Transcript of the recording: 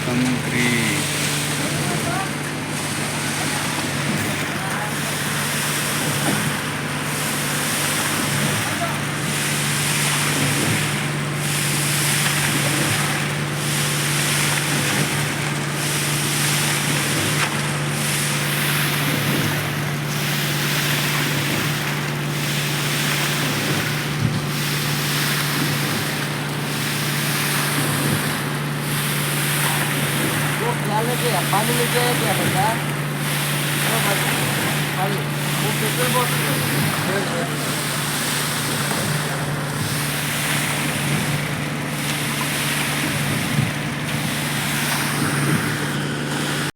समुद्री पानी लेके आया क्या बता? खाली वो पेट्रोल बॉटल